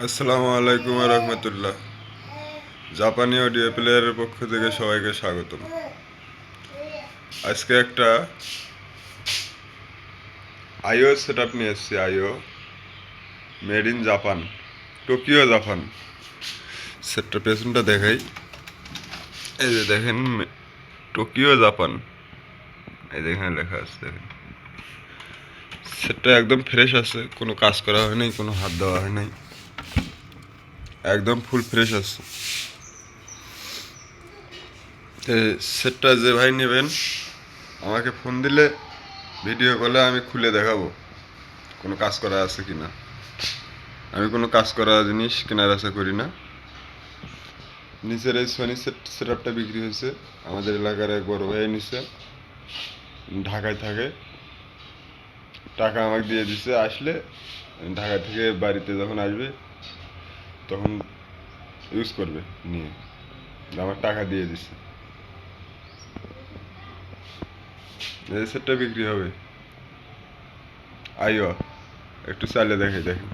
আসসালামু আলাইকুম রহমতুল্লাহ। জাপানি অডিও প্লেয়ারের পক্ষ থেকে সবাইকে স্বাগতম। আজকে একটা আইও সেট আপ নিয়ে এসেছি। আইও made in Japan, Tokyo Japan. সেটটা পেছনটা দেখাই। এই যে দেখেন, টোকিও জাপান, এই দেখেন লেখা আছে। দেখেন সেটটা একদম ফ্রেশ আছে, কোনো কাজ করা হয় নাই, কোনো হাত দেওয়া হয় নাই, একদম ফুল ফ্রেশ আছে। সেটটা যে ভাই নেবেন আমাকে ফোন দিলে ভিডিও কলে আমি খুলে দেখাবো কোনো কাজ করা আছে কি না। আমি কোনো কাজ করা জিনিস কেনার আশা করি না। নিচের এই সোনি সেট আপটা বিক্রি হয়েছে, আমাদের এলাকার এক বড় ভাই নিচে ঢাকায় থাকে, টাকা আমাকে দিয়ে দিছে। আসলে ঢাকা থেকে বাড়িতে যখন আসবে তখন ইউজ করবে নিয়ে, আমার টাকা দিয়ে দিছে। এই সেটটা বিক্রি হবে। আইও একটু চালিয়ে দেখে দেখেন।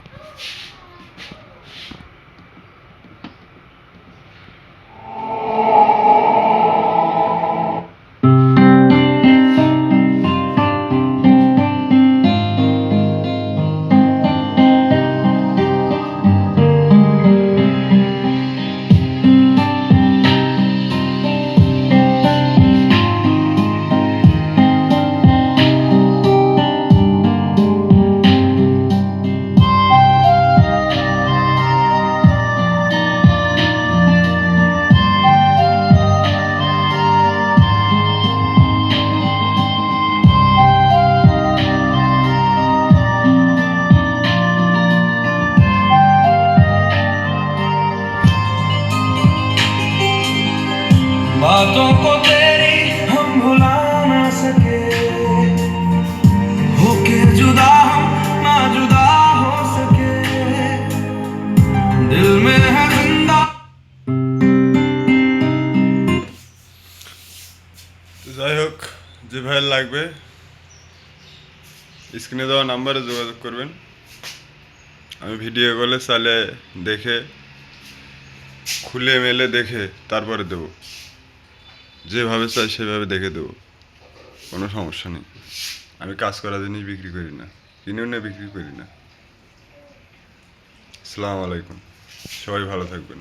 बातों को तेरी हम भुला ना सके, होके जुदा हम ना जुदा हो सके, दिल में है जिंदा। যাই হোক, যে ভাইয়ের লাগবে স্ক্রিনে দেওয়া নাম্বারে যোগাযোগ করবেন। আমি ভিডিও কলে চালে দেখে খুলে মেলে দেখে তারপরে দেবো, যেভাবে চাই সেভাবে দেখে দেবো, কোনো সমস্যা নেই। আমি কাজ করা জিনিস বিক্রি করি না, কিনেও না বিক্রি করি না। আসসালামু আলাইকুম, সবাই ভালো থাকবেন।